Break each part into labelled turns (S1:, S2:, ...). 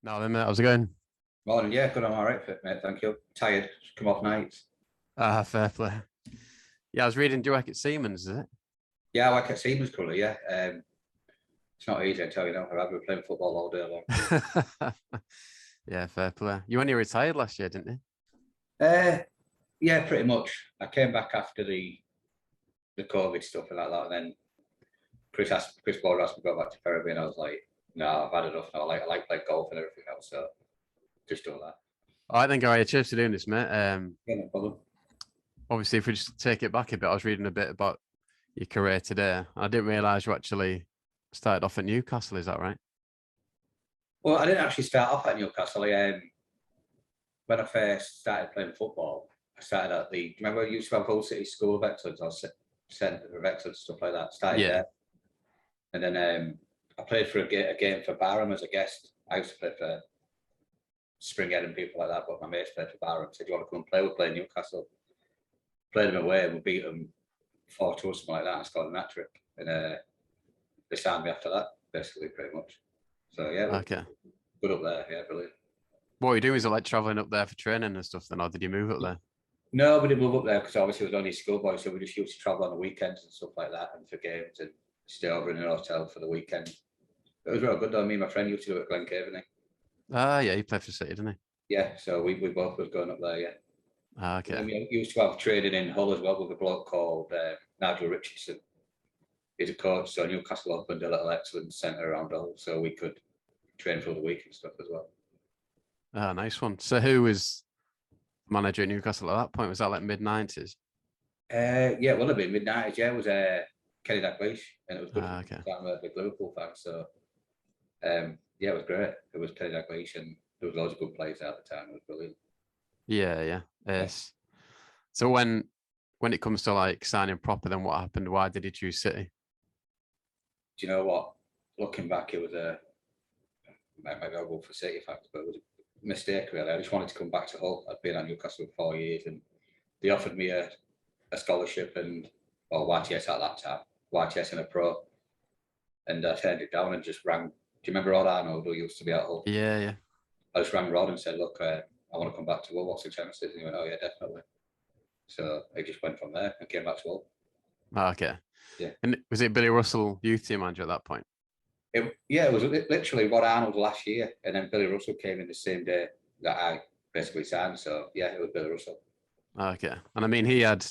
S1: No, then, mate, how's it going?
S2: Morning, yeah, good. I'm all right, fit, mate. Thank you. Tired. Just come off nights.
S1: Ah, fair play. Yeah, I was reading Do You Work at Siemens, is it?
S2: Yeah, I like at Siemens colour. Yeah, it's not easy. I tell you, I've been playing football all day long.
S1: Yeah, fair play. You only retired last year, didn't you?
S2: Uh, yeah, pretty much. I came back after the COVID stuff and like that, and then Chris Board asked me to go back to Ferriby, and I was like, no, I've had enough now. I like playing golf and everything else, so just doing that.
S1: All right, then, Gary, cheers for doing this, mate.
S2: Yeah, no problem.
S1: Obviously, if we just take it back a bit, I was reading a bit about your career today. I didn't realise you actually started off at Newcastle, is that right?
S2: Well, I didn't actually start off at Newcastle. When I first started playing football, I started at the. Remember, you used to have Hull City School of Excellence or Centre of Excellence, stuff like that. Started
S1: Yeah.
S2: there, and then I played for a game for Barham as a guest. I used to play for Springhead and people like that, but my mates played for Barham. Said, "Do you want to come and play? We'll play Newcastle." Played them away, and we beat them 4-2 or something like that, and scored a hat trick. And they signed me after that, basically, pretty much. So yeah,
S1: Okay.
S2: good up there. Yeah, brilliant.
S1: What were you doing? Was it like traveling up there for training and stuff then, or did you move up there?
S2: No, we didn't move up there because obviously it was only schoolboy, so we just used to travel on the weekends and stuff like that, and for games and stay over in an hotel for the weekend. It was real good though. Me and my friend used to do it at Glencaveney.
S1: Ah, yeah, he played for City, didn't he?
S2: Yeah, so we both was going up there. Yeah,
S1: Ah,
S2: and then
S1: okay.
S2: we used to have training in Hull as well with a bloke called Nigel Richardson. He's a coach, so Newcastle opened a little excellence centre around Hull, so we could train for the week and stuff as well.
S1: Ah, nice one. So who was manager at Newcastle at that point? Was that like mid-90s?
S2: Yeah, well, it'd be mid-90s. Yeah, it was Kenny Dalglish, and it was good for
S1: Ah,
S2: me
S1: okay.
S2: because I'm a big Liverpool fan. So yeah, it was great. It was Kenny Dalglish, and there was loads of good players at the time. It was brilliant.
S1: Yeah, yeah.
S2: Yeah.
S1: Yes. So when it comes to like signing proper, then what happened? Why did he choose City?
S2: Do you know what? Looking back, it was maybe I'll go for City facts, but it was a mistake really. I just wanted to come back to Hull. I'd been at Newcastle for 4 years, and they offered me a scholarship and or YTS at that time, YTS and a pro, and I turned it down and just rang. Do you remember Rod Arnold who used to be at Hull?
S1: Yeah, yeah.
S2: I just rang Rod and said, "Look, I want to come back to Hull. What's the chances?" And he went, "Oh yeah, definitely." So I just went from there and came back to Hull.
S1: Ah, okay.
S2: Yeah.
S1: And was it Billy Russell youth team manager at that point?
S2: It was literally Rod Arnold last year, and then Billy Russell came in the same day that I basically signed. So yeah, it was Billy Russell.
S1: Ah, okay. And I mean, he had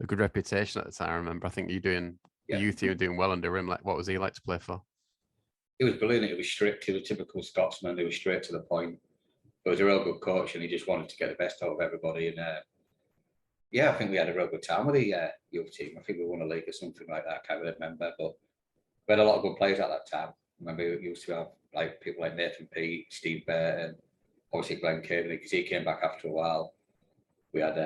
S1: a good reputation at the time. I remember. I think you doing the
S2: Yeah,
S1: youth team were doing well under him. Like, what was he like to play for?
S2: it was brilliant. It was strict. He was a typical Scotsman. He was straight to the point. It was a real good coach, and he just wanted to get the best out of everybody. And yeah, I think we had a real good time with the youth team. I think we won a league or something like that. I can't really remember, but we had a lot of good players at that time. I remember we used to have like people like Nathan Pete, Steve Burton, obviously Glenn Caveney because he came back after a while. We had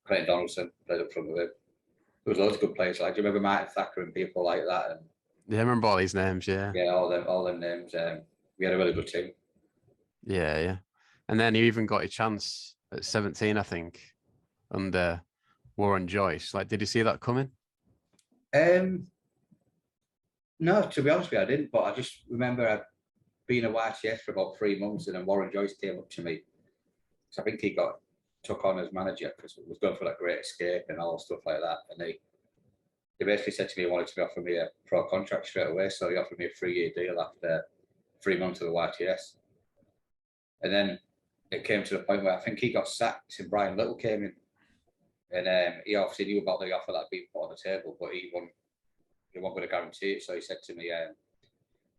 S2: Clayton Donaldson played up front with him. There was loads of good players. Like, do you remember Martin Thacker and people like that? And
S1: Yeah, I remember all these names. Yeah,
S2: yeah, all them names. We had a really good team.
S1: yeah, yeah. And then you even got a chance at 17, I think, under Warren Joyce. Like, did you see that coming?
S2: Um, no, to be honest with you, I didn't. But I just remember I'd been a YTS for about 3 months, and then Warren Joyce came up to me. So I think he got took on as manager because it was going for that great escape and all stuff like that. And they basically said to me he wanted to offer me a pro contract straight away. So he offered me a 3-year deal after 3 months of the YTS. And then it came to the point where I think he got sacked and Brian Little came in. And he obviously knew about the offer that had been put on the table, but he wasn't going to guarantee it. So he said to me,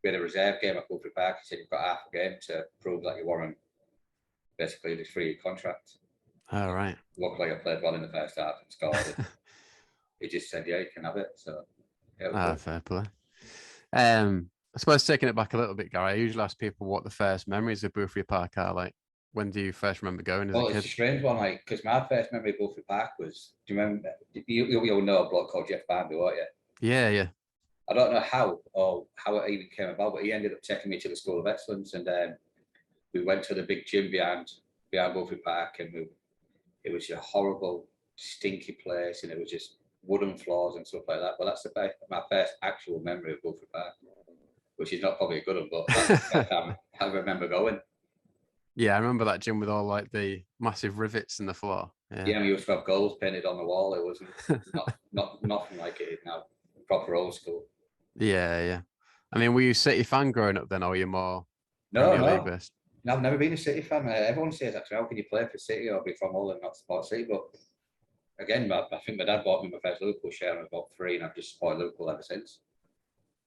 S2: we had a reserve game at Boothferry Park. He said, "You've got half a game to prove that you weren't basically this 3-year contract."
S1: All right.
S2: Looked like I played well in the first half and scored. And he just said, "Yeah, you can have it." So yeah, it was
S1: Ah,
S2: good.
S1: fair play. I suppose taking it back a little bit, Gary, I usually ask people what the first memories of Boothferry Park are like. When do you first remember going as a
S2: Well, it's
S1: kid?
S2: a strange one, like, because my first memory of Boothferry Park was, do you remember, you'll know a bloke called Jeff Barnby, won't you?
S1: Yeah, yeah.
S2: I don't know how it even came about, but he ended up taking me to the School of Excellence, and we went to the big gym behind Boothferry Park, and it was a horrible, stinky place, and it was just wooden floors and stuff like that. But that's my first actual memory of Boothferry Park. which is not probably a good one, but that's the first time I remember going.
S1: Yeah, I remember that gym with all like the massive rivets in the floor.
S2: Yeah, we used to have goals painted on the wall. It wasn't nothing like it is now. Proper old school.
S1: Yeah. I mean, were you City fan growing up then, or were you more Premier League
S2: No.
S1: based?
S2: No, I've never been a City fan. Everyone says that. How can you play for City or be from Hull and not support City? But again, I think my dad bought me my first Liverpool shirt when I was about 3, and I've just supported Liverpool ever since.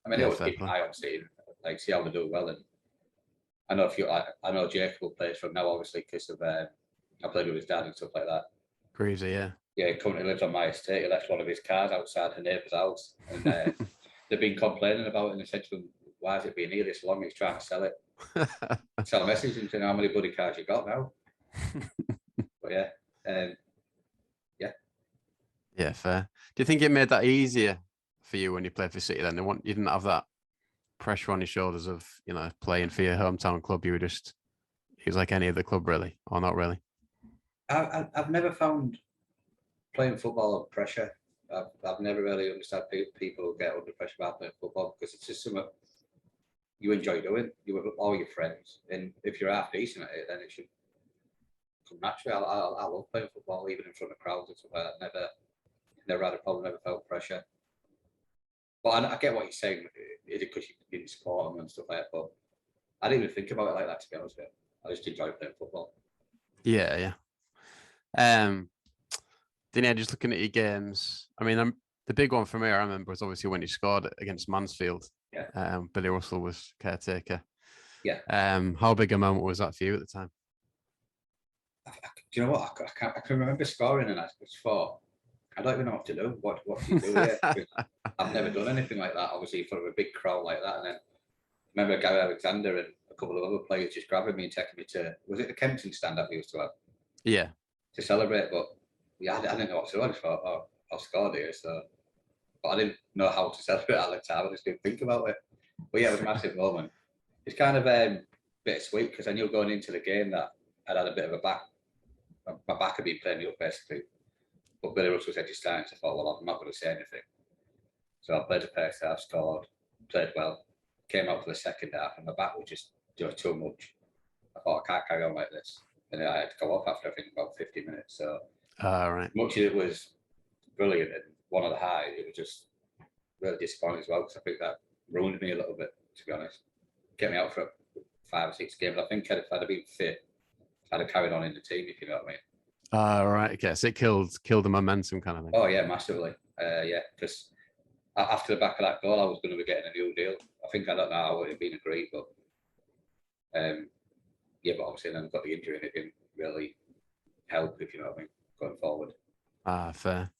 S2: I mean, I
S1: Yeah,
S2: always
S1: fair
S2: keep an
S1: play.
S2: eye on City, like see how they do well. And I know I know Jacob plays from now, obviously, because of I played with his dad and stuff like that.
S1: Greasy, yeah.
S2: Yeah, he currently lives on my estate. He left one of his cars outside her neighbour's house, and they've been complaining about it. And they said to him, "Why has it been here this long? He's trying to sell it." So I messaged him saying, "How many bloody cars you got now?" But yeah, yeah.
S1: Yeah, fair. Do you think it made that easier for you when you played for City then? You didn't have that pressure on your shoulders of, playing for your hometown club. You were just, he was like any other club really, or not really?
S2: I've never found playing football pressure. I've never really understood people who get under pressure about playing football, because it's just something you enjoy doing. You with all your friends, and if you're half decent at it, then it should come naturally. I love playing football, even in front of crowds and stuff like that. Never had a problem. Never felt pressure. But I get what you're saying. Is it because you didn't support them and stuff like that? But I didn't even think about it like that, to be honest with you. I just enjoy playing football.
S1: Yeah. Then yeah, just looking at your games. I mean, the big one for me, I remember, was obviously when you scored against Mansfield.
S2: Yeah.
S1: Billy Russell was caretaker.
S2: Yeah.
S1: How big a moment was that for you at the time?
S2: Do you know what? I can remember scoring, and I just thought, I don't even know what to do. What do you do here? I've never done anything like that, obviously, for a big crowd like that. And then I remember Gary Alexander and a couple of other players just grabbing me and taking me to, was it the Kempton stand up we used to have?
S1: Yeah.
S2: To celebrate. But yeah, I didn't know what to do. I just thought, oh, I'll score here. So, but I didn't know how to celebrate at the time. I just didn't think about it. But yeah, it was a massive moment. It's kind of bittersweet, because I knew going into the game that I'd had a bit of a back. My back had been playing me up basically. But Billy Russell said just starting, so I thought, well, I'm not going to say anything. So I played the first half, scored, played well, came out for the second half, and my back was just too much. I thought, I can't carry on like this. And then I had to go off after, I think, about 50 minutes. So
S1: Right.
S2: much as it was brilliant and one of the highs, it was just really disappointing as well, because I think that ruined me a little bit, to be honest. Get me out for 5 or 6 games. I think if I'd have been fit, I'd have carried on in the team, if you know what I mean.
S1: Right. Okay. So it killed the momentum kind of thing.
S2: Oh, yeah, massively. Yeah, because after the back of that goal, I was going to be getting a new deal. I don't know how it had been agreed, but yeah, but obviously then I got the injury, and it didn't really help, if you know what I mean, going forward.
S1: Fair.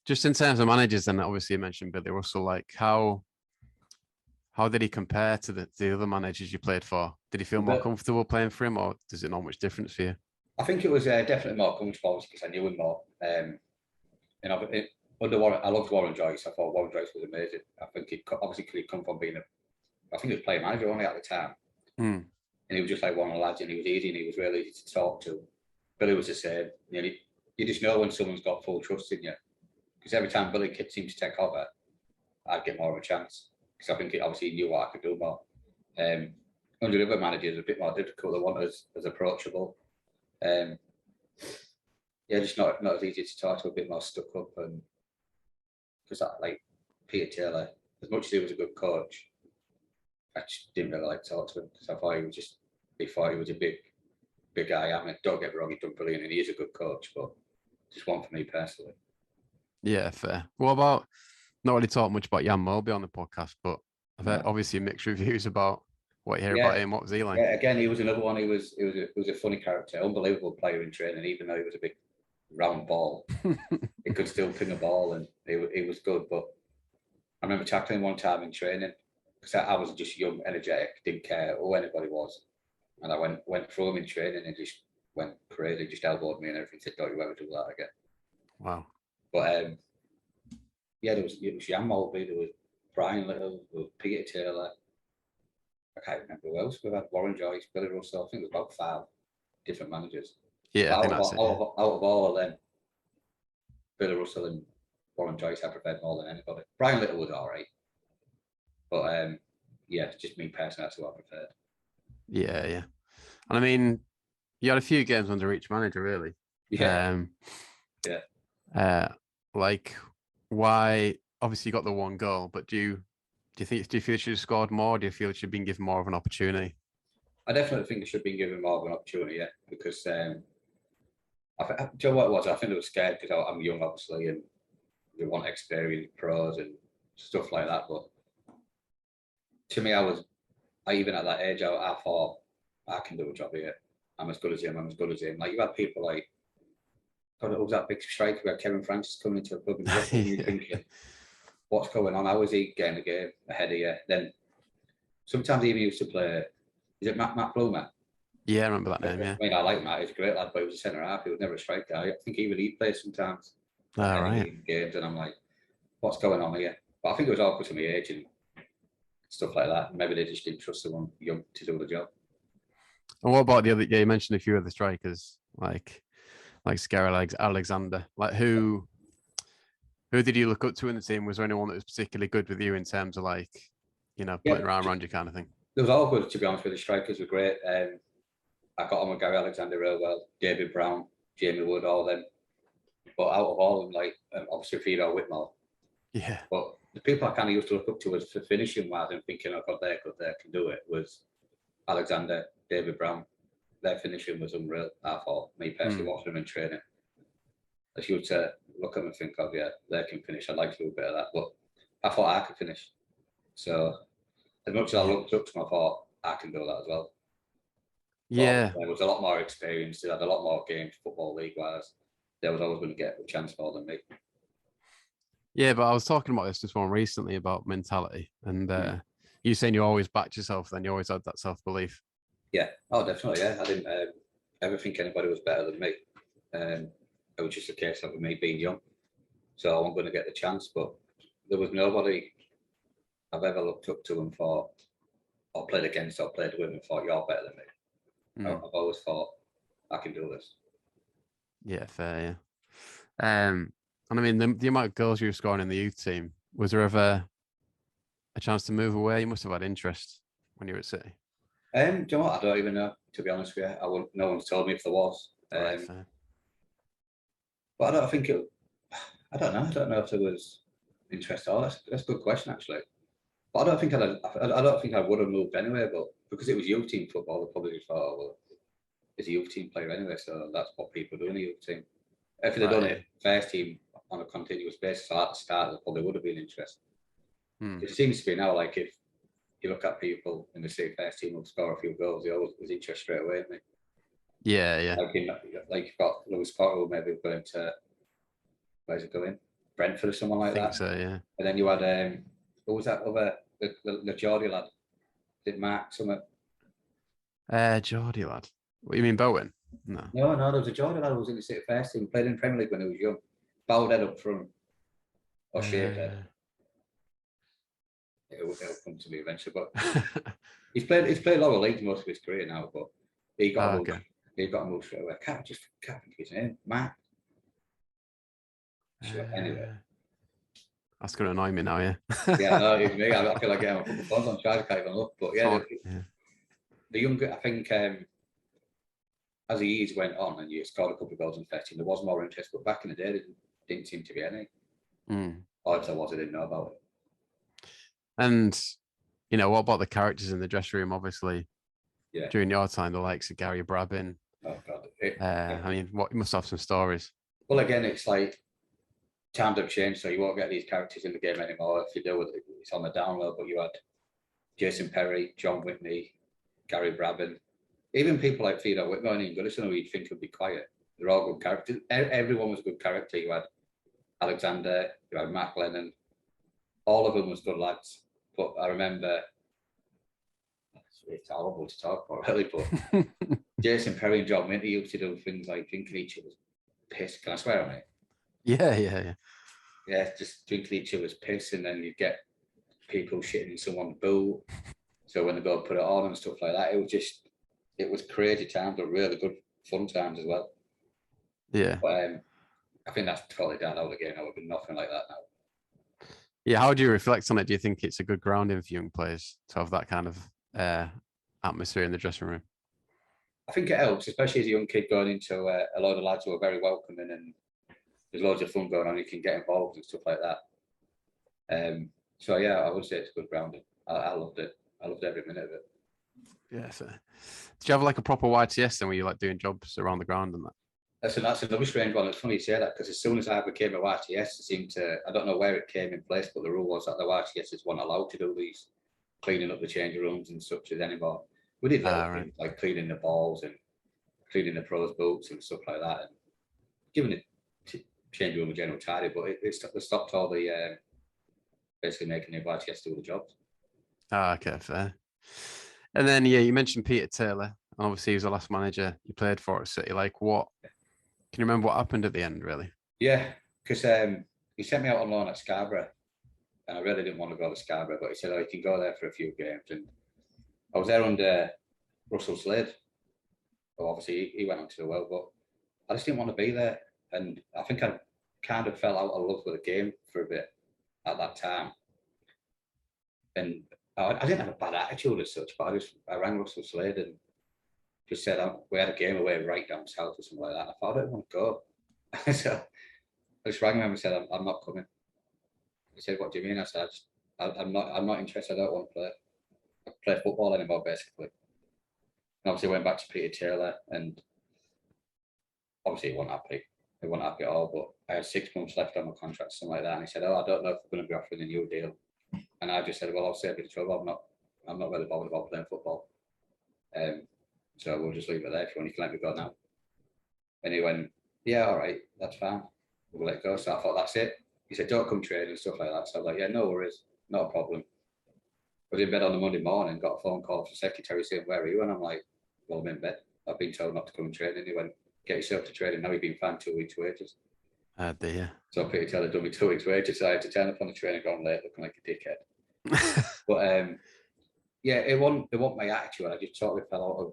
S1: Just in terms of managers, then obviously you mentioned Billy Russell. Like how did he compare to the other managers you played for? Did he feel more comfortable playing for him, or does it not much difference for you?
S2: I think it was definitely more comfortable because I knew him more. Under Warren, I loved Warren Joyce. I thought Warren Joyce was amazing. I think he obviously could come from being I think he was player manager only at the time. And he was just like one of the lads, and he was easy, and he was really easy to talk to. Billy was the same. You just know when someone's got full trust in you. Because every time Billy seemed to take over, I'd get more of a chance. Because I think obviously he knew what I could do more. Under the other managers, a bit more difficult. They weren't as approachable. Yeah, just not as easy to talk to, a bit more stuck up. And because like Peter Taylor, as much as he was a good coach, I just didn't really like to talk to him, because I thought he was a big guy. I mean, don't get me wrong, he's done brilliant and he is a good coach, but just one for me personally.
S1: Yeah, fair. What about, not really talked much about Jan Molby on the podcast, but I've heard obviously mixed reviews about what you hear about him. What was he like?
S2: Yeah, again, he was another one. He was a funny character, unbelievable player in training. Even though he was a big round ball, he could still ping a ball, and he was good. But I remember tackling one time in training, because I was just young, energetic, didn't care who anybody was, and I went through him in training and just went crazy, just elbowed me and everything. Said, "Don't you ever do that again."
S1: Wow.
S2: But yeah, it was Jan Molby, there was Brian Little, there was Peter Taylor. I can't remember who else. We had Warren Joyce, Billy Russell. I think it was about 5 different managers.
S1: Yeah, I think that's
S2: out of all of them, Billy Russell and Warren Joyce I preferred more than anybody. Brian Little was all right, but yeah, just me personally, that's what I preferred.
S1: Yeah, yeah. And I mean, you had a few games under each manager, really.
S2: Yeah.
S1: Yeah.
S2: Yeah.
S1: Like, why? Obviously, you got the one goal, but do you feel you should have scored more? Do you feel it should have been given more of an opportunity?
S2: I definitely think it should have been given more of an opportunity, yeah, because do you know what it was? I think they were scared because I'm young, obviously, and they want experienced pros and stuff like that. But to me, even at that age, I thought I can do a job here. I'm as good as him. I'm as good as him. Like you had people like, God, it was that big striker. We had Kevin Francis coming into a club and you're thinking, what's going on? How is he getting a game ahead of you? Then sometimes he even used to play. Is it Matt Bloomer?
S1: Yeah, I remember that name. Yeah.
S2: I mean, I like Matt. He's a great lad, but he was a centre half. He was never a striker. I think even he plays sometimes.
S1: All right.
S2: In games, and I'm like, what's going on here? But I think it was awkward to my age and stuff like that. Maybe they just didn't trust someone young to do the job.
S1: And what about the other? Yeah, you mentioned a few of the strikers, like Scary Alexander. Like who did you look up to in the team? Was there anyone that was particularly good with you in terms of like, putting around you kind of thing?
S2: It was all good, to be honest with you. The strikers were great. I got on with Gary Alexander real well, David Brown, Jamie Wood, all them. But out of all of them, like obviously Fido Whitmore.
S1: Yeah.
S2: But the people I kind of used to look up to was for finishing wise and thinking, oh God, they're good, they can do it, was Alexander, David Brown. Their finishing was unreal, I thought. Me personally watching them in training. If you were to look at them and think, oh yeah, they can finish, I'd like to do a bit of that. But I thought I could finish. So as much as I looked up to them, I thought I can do that as well.
S1: Yeah.
S2: But there was a lot more experience. They had a lot more games, Football League wise. There was always going to get a chance more than me.
S1: Yeah, but I was talking about this one recently about mentality, and you saying you always backed yourself, then you always had that self belief.
S2: Yeah, oh, definitely. Yeah, I didn't ever think anybody was better than me. It was just a case of me being young, so I wasn't going to get the chance. But there was nobody I've ever looked up to and thought, or played against, or played with, and thought you're better than me. I've always thought I can do this.
S1: Yeah, fair. Yeah. And I mean, the amount of goals you were scoring in the youth team, was there ever a chance to move away? You must have had interest when you were at City.
S2: Do you know what? I don't even know, to be honest with you. No one's told me if there was.
S1: Right, fair.
S2: But I don't think it. I don't know. I don't know if there was interest at all. That's a good question, actually. But I don't think I would have moved anyway. But because it was youth team football, they probably thought, oh, well, he's a youth team player anyway, so that's what people do in a youth team. If they'd done it first team on a continuous basis at the start, there probably would have been interest. It seems to be now, like if you look at people in the City first team who score a few goals, they always was interest straight away, isn't it?
S1: Yeah.
S2: Like you've got Lewis Potter who maybe going to, where's it going? Brentford or someone like that. I think
S1: so, yeah.
S2: And then you had who was that other the Geordie lad? Did Mark something?
S1: Geordie lad. What you mean, Bowen? No,
S2: there was a Geordie lad who was in the City first team, played in Premier League when he was young. Bowed head up front. Or shaved head. It'll come to me eventually, but he's played lower leagues most of his career now, but he got a move straight away. I can't think his name. Matt. Anyway.
S1: That's gonna annoy me now, yeah.
S2: Yeah, no, it's me. I feel like getting a couple of phones on charge, can't even look. But yeah, the younger, I think as the years went on and you scored a couple of goals in 13, there was more interest, but back in the day there didn't seem to be any. Or if there was, I didn't know about it.
S1: And what about the characters in the dressing room? Obviously, during your time, the likes of Gary Brabin.
S2: Oh God!
S1: I mean, you must have some stories.
S2: Well, again, it's like times have changed, so you won't get these characters in the game anymore. If you do, it's on the download. But you had Jason Perry, John Whitney, Gary Brabin, even people like Fido Whitmore and Ian Goodison, who you'd think would be quiet. They're all good characters. Everyone was a good character. You had Alexander, you had Matt Lennon. All of them was good lads. But I remember, it's horrible to talk about, really, but Jason Perry and John Whitney used to do things like drinking each other's piss. Can I swear on it?
S1: Yeah.
S2: Yeah, just drinking each other's piss, and then you get people shitting in someone's boot. So when they go put it on and stuff like that, it was crazy times, but really good fun times as well.
S1: Yeah.
S2: But I think that's totally down out of the game. I would be nothing like that now.
S1: Yeah, how do you reflect on it? Do you think it's a good grounding for young players to have that kind of atmosphere in the dressing room?
S2: I think it helps, especially as a young kid going into a lot of lads who are very welcoming and there's loads of fun going on. You can get involved and stuff like that. So yeah, I would say it's good grounding. I loved it. I loved every minute of it.
S1: Yeah. So, did you have like a proper YTS then, where you like doing jobs around the ground and that?
S2: That's another strange one. It's funny you say that because as soon as I became a YTS, it seemed to, I don't know where it came in place, but the rule was that the YTSs weren't allowed to do these cleaning up the change rooms and such as anymore. We did little
S1: Right.
S2: things like cleaning the balls and cleaning the pros' boots and stuff like that, and giving it change room a general tidy. But it stopped all the basically making the YTS do the jobs.
S1: Okay, fair. And then yeah, you mentioned Peter Taylor, and obviously he was the last manager you played for at City. Like, what can you remember what happened at the end, really?
S2: Yeah, because he sent me out on loan at Scarborough, and I really didn't want to go to Scarborough, but he said, "Oh, you can go there for a few games." And I was there under Russell Slade. Well, obviously he went on to do well, but I just didn't want to be there. And I think I kind of fell out of love with the game for a bit at that time. And I didn't have a bad attitude as such, but I rang Russell Slade and just said we had a game away right down south or something like that. I thought I didn't want to go. So I just rang him and said, I'm not coming. He said, "What do you mean?" I said, I'm not interested. I don't want to play football anymore, basically. And obviously went back to Peter Taylor, and obviously he wasn't happy. He wasn't happy at all, but I had 6 months left on my contract, something like that. And he said, "Oh, I don't know if we're going to be offering a new deal." And I just said, "Well, I'll save you the trouble. I'm not really bothered about playing football. So we'll just leave it there if you want. You can let me go now." And he went, "Yeah, all right, that's fine. We'll let it go." So I thought, that's it. He said, "Don't come training and stuff like that." So I was like, "Yeah, no worries, not a problem." I was in bed on the Monday morning, got a phone call from the secretary saying, "Where are you?" And I'm like, "Well, I'm in bed. I've been told not to come and train." And he went, "Get yourself to training. Now you've been fined 2 weeks' wages."
S1: Dear.
S2: So Peter Taylor done me 2 weeks' wages. So I had to turn up on the train and go on late looking like a dickhead. But yeah, it wasn't my attitude. I just totally fell out of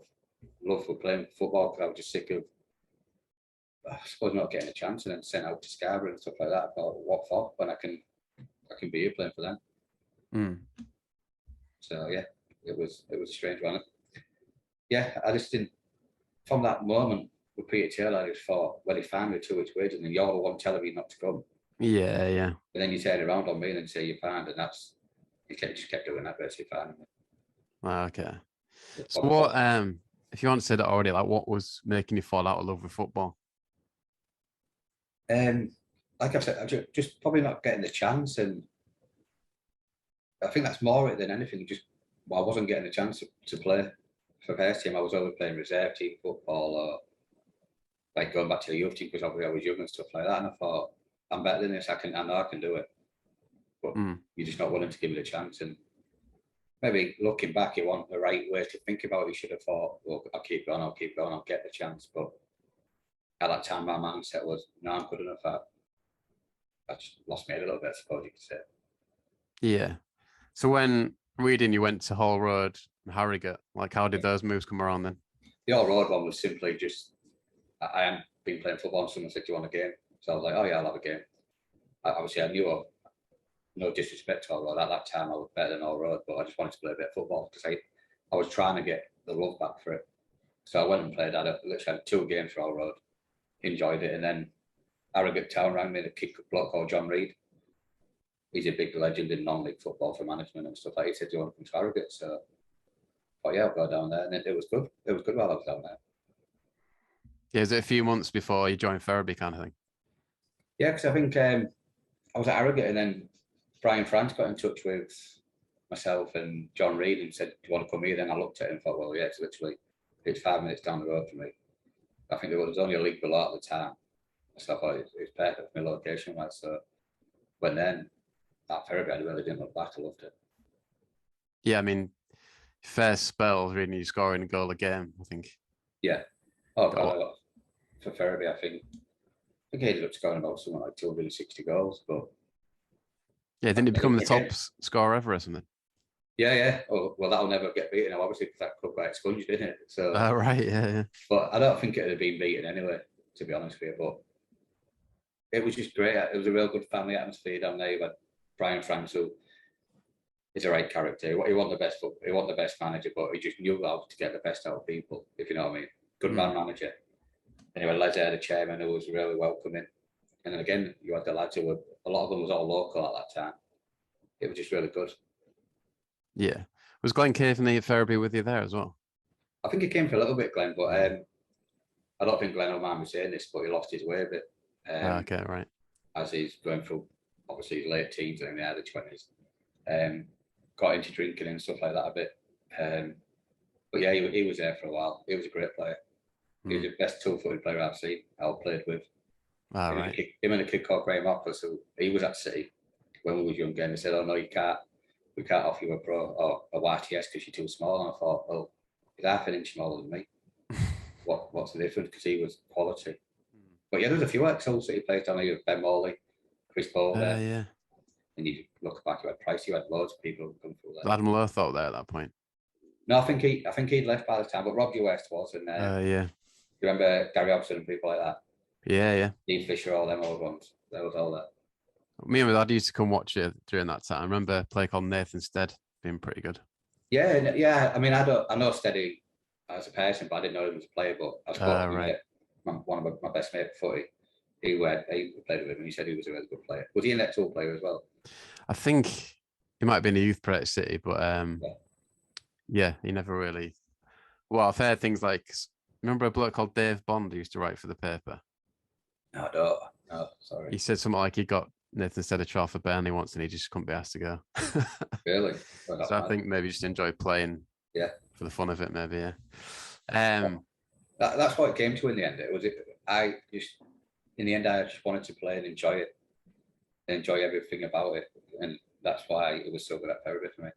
S2: love for playing football because I was just sick of, I suppose, not getting a chance and then sent out to Scarborough and stuff like that. I thought, what for? When I can be here playing for them.
S1: Mm.
S2: So yeah, it was a strange one. Yeah, I just didn't. From that moment with Peter Taylor, I just thought, well, he fined me 2 weeks' wages, and then you're the one telling me not to come.
S1: Yeah, yeah.
S2: But then you turn around on me and then say you're fined, and you just kept doing that, basically finding me.
S1: Okay. So what? If you answered it already, like, what was making you fall out of love with football?
S2: Like I said, I just probably not getting the chance, and I think that's more it than anything. I wasn't getting a chance to play for first team. I was always playing reserve team football or like going back to the youth team because obviously I was young and stuff like that. And I thought, I'm better than this. I know I can do it, but you're just not willing to give it a chance. And maybe looking back, it wasn't the right way to think about it. You should have thought, well, I'll keep going, I'll get the chance. But at that time, my mindset was, no, I'm good enough. I just lost me a little bit, I suppose you could say.
S1: Yeah. So when reading you went to Hall Road and Harrogate, like, how did those moves come around then?
S2: The Hall Road one was simply just, I hadn't been playing football and someone said, "Do you want a game?" So I was like, "Oh yeah, I'll have a game." Obviously, I knew, no disrespect to Hall Road, at that time I was better than Hall Road, but I just wanted to play a bit of football because I was trying to get the love back for it. So I went and played. I literally had 2 games for Hall Road, enjoyed it, and then Harrogate Town rang me, a kick bloke called John Reid. He's a big legend in non-league football for management and stuff like that. He said, "Do you want to come to Harrogate?" So I thought, yeah, I'll go down there. And it was good. It was good while I was down there.
S1: Yeah, is it a few months before you joined Ferriby kind of thing?
S2: Yeah, because I think I was at Harrogate and then Brian France got in touch with myself and John Reid and said, "Do you want to come here?" Then I looked at it and thought, well, yeah, it's 5 minutes down the road for me. I think there was only a league below at the time. So I thought it's perfect for my location. So when then at Ferriby, I really didn't look back. I loved it.
S1: Yeah, I mean, first spell, really, you scoring a goal a game, I think.
S2: Yeah. Oh, God, for Ferriby, I think he ended up scoring about something like 260 goals. But
S1: yeah, didn't he become the top scorer ever or something?
S2: Yeah. Oh, well, that'll never get beaten now, obviously, because that club got expunged, didn't it? So,
S1: right, yeah.
S2: But I don't think it would have been beaten anyway, to be honest with you. But it was just great. It was a real good family atmosphere down there. You had Brian Franks, who is a right character. He wasn't the best, he wasn't the best manager, but he just knew how to get the best out of people, if you know what I mean. Good man manager. And you had Les there, the chairman, who was really welcoming. And then again, you had the lads who were, a lot of them was all local at that time. It was just really good.
S1: Yeah. Was Glenn Caveney at Ferriby with you there as well?
S2: I think he came for a little bit, Glenn, but I don't think Glenn will mind me saying this, but he lost his way a bit.
S1: Okay, right.
S2: As he's going through, obviously, his late teens and in the early 20s. Got into drinking and stuff like that a bit. But yeah, he was there for a while. He was a great player. He was the best two-footed player I've seen, I've played with.
S1: Right.
S2: Him and a kid called Graham Hoppers, who he was at City when we was younger, and they said, "Oh no, you can't. We can't offer you a pro or a YTS because you're too small." And I thought, "Well, he's half an inch smaller than me. What's the difference?" Because he was quality. But yeah, there's a few ex-Hull City players down here: Ben Morley, Chris Paul there.
S1: Yeah.
S2: And you look back, you had Price, you had loads of people who come through there.
S1: Adam Lothar there at that point.
S2: No, I think he'd left by the time, but Rob West was, and
S1: yeah.
S2: You remember Gary Hobson and people like that?
S1: Yeah.
S2: Steve Fisher, all them old ones. There was all that.
S1: Me and my dad used to come watch it during that time. I remember a play called Nathan Stead being pretty good.
S2: Yeah. I mean, I know Steady as a person, but I didn't know him as a player. But I spoke to one of my best mate footy. He played with him, and he said he was a really good player. Was he an ex-Hull player as well?
S1: I think he might have been a youth player at City, but yeah, he never really. Well, I've heard things like, remember a bloke called Dave Bond who used to write for the paper?
S2: No, I don't. No, sorry.
S1: He said something like he got Nathan Stead a trial for Burnley once and he just couldn't be asked to go.
S2: Really?
S1: So I think maybe just enjoy playing.
S2: Yeah.
S1: For the fun of it, maybe.
S2: Yeah. That's what it came to in the end. In the end, I just wanted to play and enjoy it, and enjoy everything about it, and that's why it was so good at Ferriby for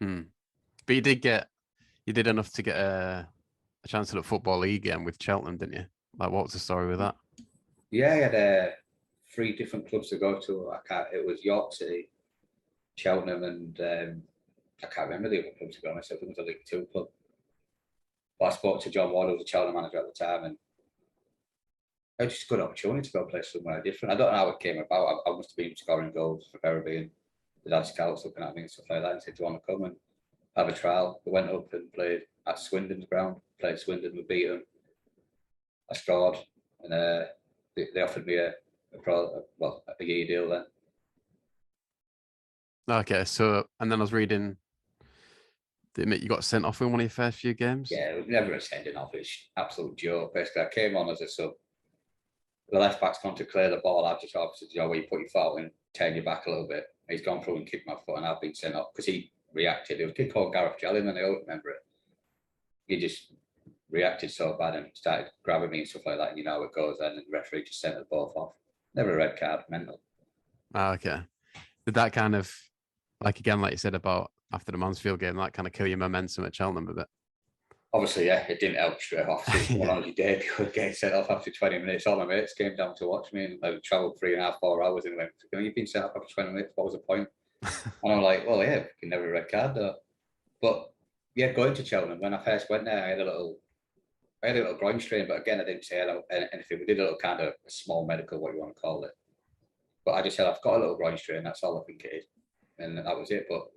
S2: me.
S1: But you did enough to get a chance at a Football League game with Cheltenham, didn't you? Like, what was the story with that?
S2: Yeah, I had 3 different clubs to go to. It was York City, Cheltenham, and I can't remember the other clubs, to be honest. I think it was a League 2 club. But I spoke to John Ward, who was the Cheltenham manager at the time, and it was just a good opportunity to go play somewhere different. I don't know how it came about. I must have been scoring goals for Ferriby, and the dad scouts looking at me and stuff like that, and said, "Do you want to come and have a trial?" We went up and played at Swindon's ground. Played Swindon, we beat them. I scored, and they offered me a year deal then.
S1: Okay, so and then I was reading, you got sent off in one of your first few games.
S2: Yeah, it was never a sending off. It's absolute joke. Basically, I came on as a sub. The left back's gone to clear the ball. I've just obviously, where you put your foot and turn your back a little bit. He's gone through and kicked my foot, and I've been sent off because he reacted. It was a kid called Gareth Jellyman, I don't remember it. He just reacted so bad and started grabbing me and stuff like that. And you know how it goes then, and the referee just sent us both off. Never a red card, mental.
S1: Okay. Did that kind of, like you said about after the Mansfield game, that kind of kill your momentum at Cheltenham a bit?
S2: Obviously, yeah, it didn't help straight off. One on your day, you getting sent off after 20 minutes. All my mates came down to watch me, and I travelled 3.5, 4 hours, and went, "You've been sent off after 20 minutes. What was the point?" And I'm like, "Well, yeah, you can never a red card though." But yeah, going to Cheltenham, when I first went there, I had a little groin strain, but again, I didn't say anything. We did a little kind of a small medical, what you want to call it. But I just said, "I've got a little groin strain. That's all I think it is," and that was it. But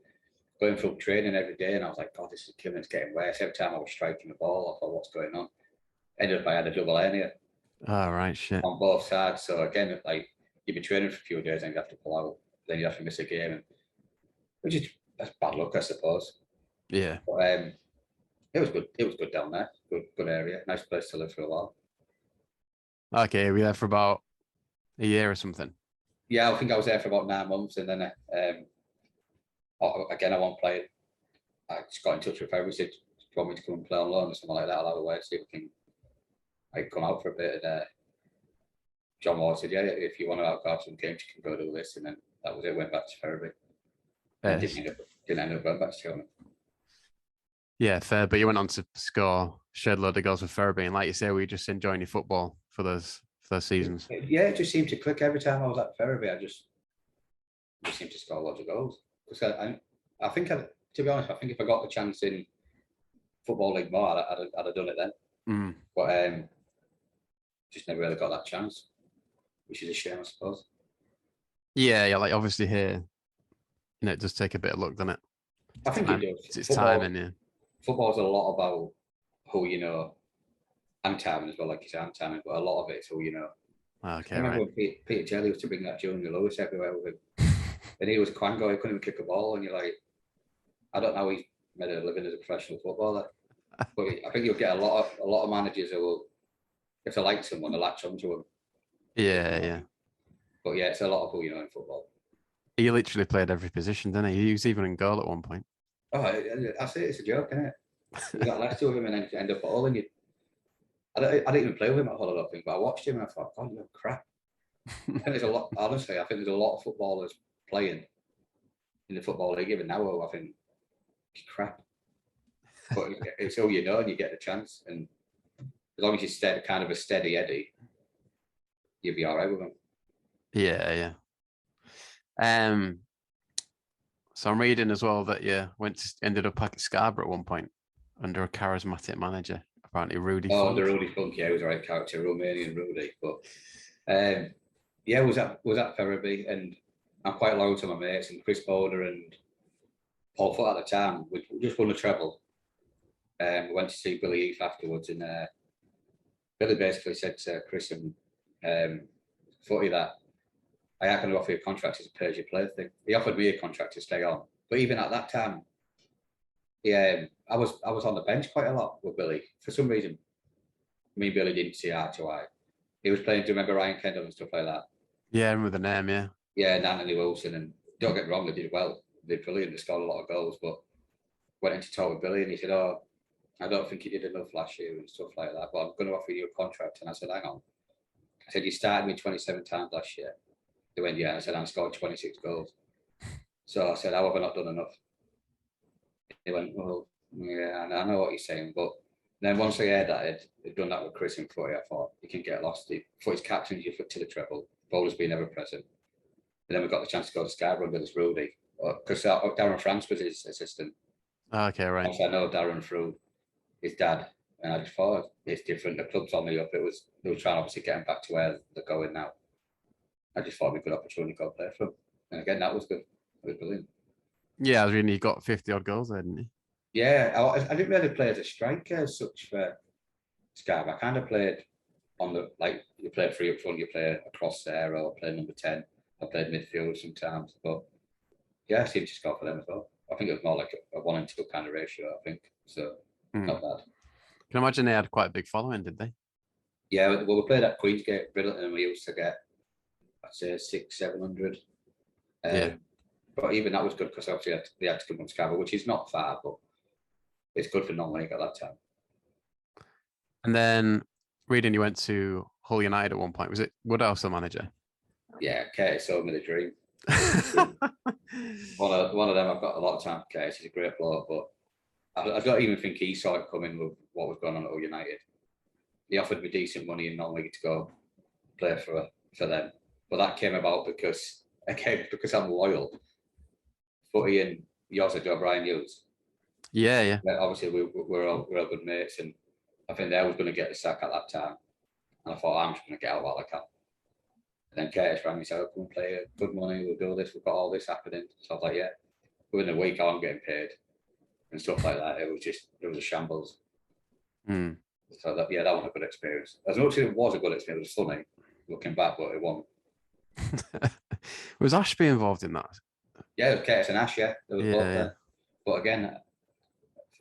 S2: going through training every day, and I was like, "God, this is killing. It's getting worse." Every time I was striking the ball, I thought, "What's going on?" Ended up I had a double hernia.
S1: Oh, right, shit.
S2: On both sides. So again, like, you'd be training for a few days and you have to pull out. Then you have to miss a game, and that's bad luck, I suppose.
S1: Yeah.
S2: But it was good. It was good down there. Good area. Nice place to live for a while.
S1: Okay, we were there for about a year or something.
S2: Yeah, I think I was there for about 9 months, and then again, I won't play. I just got in touch with everyone. Said, "Do you want me to come and play on loan or something like that? I'll have a way, see if we can come out for a bit." And John Ward said, "Yeah, if you want to go out some games, you can go do this." And then that was it. Went back to Ferriby. And didn't end up going back to Cheltenham.
S1: Yeah, fair. But you went on to score shed load of goals with Ferriby, and like you say, were you just enjoying your football for those seasons?
S2: Yeah, it just seemed to click every time I was at Ferriby. I just seemed to score loads of goals. Because I think, to be honest, I think if I got the chance in Football League more, I'd have done it then. But just never really got that chance, which is a shame, I suppose.
S1: Yeah, like obviously here, it does take a bit of luck, doesn't it?
S2: I think it does.
S1: It's timing, yeah.
S2: Football's a lot about who you know and timing as well, like you said, and timing, but a lot of it is who you know.
S1: Okay,
S2: I remember
S1: right.
S2: when Peter Jelly used to bring that Junior Lewis everywhere with him, and he was Quango, he couldn't even kick a ball, and you're like, I don't know how he made a living as a professional footballer, but I think you'll get a lot of managers who will, if they like someone, they'll latch onto them.
S1: Yeah, yeah.
S2: But yeah, it's a lot of who you know in football.
S1: He literally played every position, didn't he? He was even in goal at one point.
S2: Oh, I say it's a joke, isn't it? You got Leicester with him and then you end up at all, and you. I didn't even play with him at Hull, I don't think, but I watched him and I thought, God, you're crap. I think there's a lot. Honestly, I think there's a lot of footballers playing in the football league even now. I think it's crap, but it's all you know, and you get the chance. And as long as you kind of a steady Eddie, you'll be all right with them.
S1: Yeah, yeah. So I'm reading as well that you ended up back at Scarborough at one point under a charismatic manager, apparently Rudy.
S2: Oh,
S1: Funk.
S2: the Rudy Funk, yeah, he was a right character, Romanian Rudy. But yeah, was at Ferriby, and I'm quite loyal to my mates, and Chris Boulder and Paul Foot at the time. We just won a treble. We went to see Billy Heath afterwards, and Billy basically said to Chris and Footy that I ain't going to offer you a contract as a pay as you play thing. He offered me a contract to stay on, but even at that time, yeah, I was on the bench quite a lot with Billy. For some reason, me and Billy didn't see eye to eye. He was playing. Do you remember Ryan Kendall and stuff like that?
S1: Yeah, I remember the name. Yeah.
S2: Yeah, and Anthony Wilson, and don't get me wrong, they did well. They did brilliant. They scored a lot of goals, but went into talk with Billy, and he said, "Oh, I don't think you did enough last year and stuff like that, but I'm going to offer you a contract." And I said, "Hang on." I said, "You started me 27 times last year." They went, "Yeah." I said, "I scored 26 goals." So I said, "How have I not done enough?" He went, "Well, yeah, I know what you're saying." But then once I heard that they'd done that with Chris and Footy, I thought, you can get lost. Footy's captain you to the treble, bowler's been ever present. And then we got the chance to go to Scarborough with this Rudy, because Darren France was his assistant.
S1: Okay, right.
S2: Also, I know Darren through his dad, and I just thought it's different. The club's on the up. They were trying obviously get him back to where they're going now. I just thought it'd be a good opportunity to go play for him. And again, that was good. It was brilliant.
S1: Yeah, I was reading he got 50 odd goals there, didn't he?
S2: Yeah, I didn't really play as a striker as such for Scarborough. I kind of played on the, like, you play free up front, you play across there, or play number 10. I played midfield sometimes, but yeah, I seemed to score for them as well. I think it was more like a 1 and 2 kind of ratio, I think. So, not bad.
S1: Can imagine they had quite a big following, did they?
S2: Yeah, well, we played at Queensgate, Bridleton, and we used to get, I'd say, 600-700.
S1: Yeah.
S2: But even that was good because obviously they had to come from Scarborough, which is not far, but it's good for non-league at that time.
S1: And then reading you went to Hull United at one point. Was it Woodhouse the manager?
S2: Yeah, Curtis sold me the dream. one of them I've got a lot of time for. Curtis. He's a great bloke, but I don't even think he saw it coming with what was going on at Hull United. He offered me decent money in non-league to go play for them, but that came about because I'm loyal. Footy and yours are Joe Brian Hughes.
S1: Yeah.
S2: Obviously, we're all good mates, and I think they was going to get the sack at that time. And I thought, I'm just going to get out while I can. And then Curtis rang me and said, "Oh, come and play, good money, we'll do this, we've got all this happening." So I was like, yeah. Within a week, I'm getting paid and stuff like that. It was a shambles. So that was a good experience. As much as it was a good experience, it was funny looking back, but it wasn't.
S1: Was Ashby involved in that?
S2: Yeah, it was Curtis and Ash, yeah. There was both there.
S1: Yeah.
S2: But again,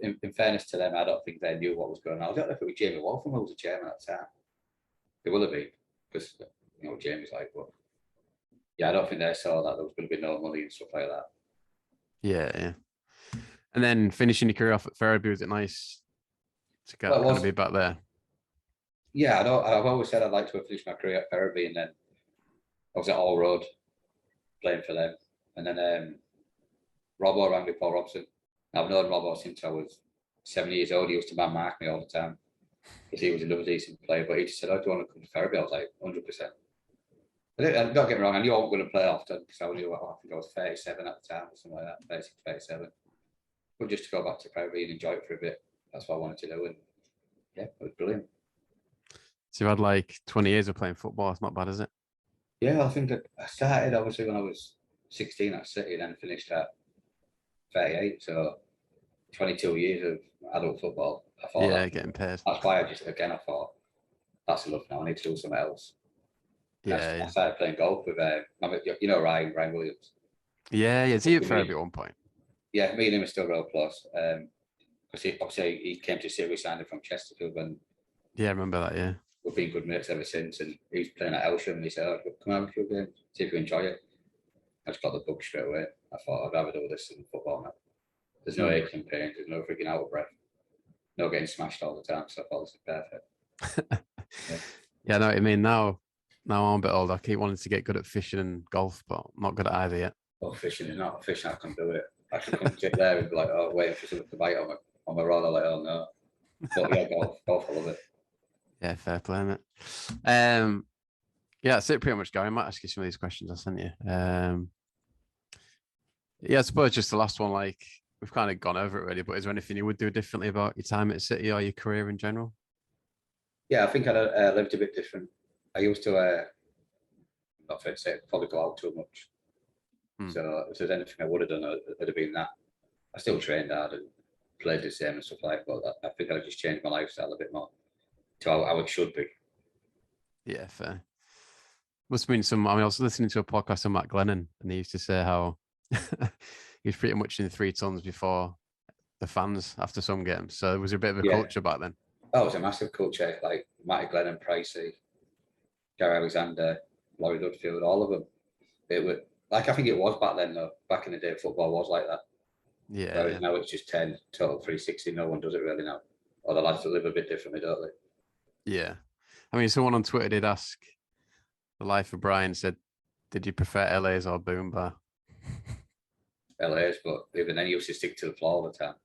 S2: in fairness to them, I don't think they knew what was going on. I don't know if it was Jamie Waltham who was the chairman at the time. It will have been, because Jamie's like, but yeah, I don't think they saw that there was going to be no money and stuff like that.
S1: Yeah. And then finishing your career off at Ferriby, was it nice to kind of be back there?
S2: Yeah, I've always said I'd like to have finished my career at Ferriby, and then I was at All Road playing for them. And then Robbo rang me, Paul Robson. I've known Robbo since I was 7 years old. He used to mark me all the time because he was another decent player. But he just said, "Oh, do you want to come to Ferriby?" I was like, 100%. Don't get me wrong, I knew I wasn't going to play often because I think I was 37 at the time or something like that, 36, 37. But just to go back to Ferriby and enjoy it for a bit, that's what I wanted to do. And yeah, it was brilliant.
S1: So you've had like 20 years of playing football. It's not bad, is it?
S2: Yeah, I think I started obviously when I was 16 at City, and then finished at 38. So 22 years of adult football. I thought
S1: getting paid.
S2: that's why I thought that's enough now. I need to do something else. I started playing golf with Ryan Williams.
S1: Yeah. Is he at Ferriby at one point?
S2: Yeah, me and him are still real close. Because obviously he came to City, we signed him from Chesterfield, and
S1: I remember that. Yeah,
S2: we've been good mates ever since. And he was playing at Elsham, and he said, "Oh, come on, have a few games, see if you enjoy it." I just got the book straight away. I thought I'd rather do this than football now. There's no aches and pains. There's no freaking out of breath. No getting smashed all the time. So I thought this is perfect.
S1: Yeah, I know what you mean. Now I'm a bit older. I keep wanting to get good at fishing and golf, but I'm not good at either yet.
S2: Oh, fishing is not fishing. I can do it. I should come sit there and be like, oh, waiting for something to bite on my rod. I'm like, oh no. But yeah, golf, I love it.
S1: Yeah, fair play, mate. Yeah, that's it pretty much, Gary. I might ask you some of these questions I sent you. Yeah, I suppose just the last one, like we've kind of gone over it already, but is there anything you would do differently about your time at City or your career in general?
S2: Yeah, I think I lived a bit different. I used to, not fair to say, probably go out too much. So if there's anything I would have done, it'd have been that. I still trained hard and played the same and stuff like that, but I think I just changed my lifestyle a bit more to how it should be.
S1: Yeah, fair. Must have been I was listening to a podcast of Matt Glennon, and he used to say how he was pretty much in 3 tons before the fans after some games. So it was a bit of a culture back then.
S2: Oh, it was a massive culture, like Matty Glennon, Pricey, Gary Alexander, Laurie Dudfield, all of them. It was like, I think it was back then though. Back in the day, football was like that.
S1: Yeah.
S2: Whereas now it's just 10 total 360. No one does it really now. Or the lads that live a bit differently, don't they?
S1: Yeah. I mean, someone on Twitter did ask the life of Brian, said, did you prefer LA's or Boom Bar?
S2: LA's, but even then you used to stick to the floor all the time.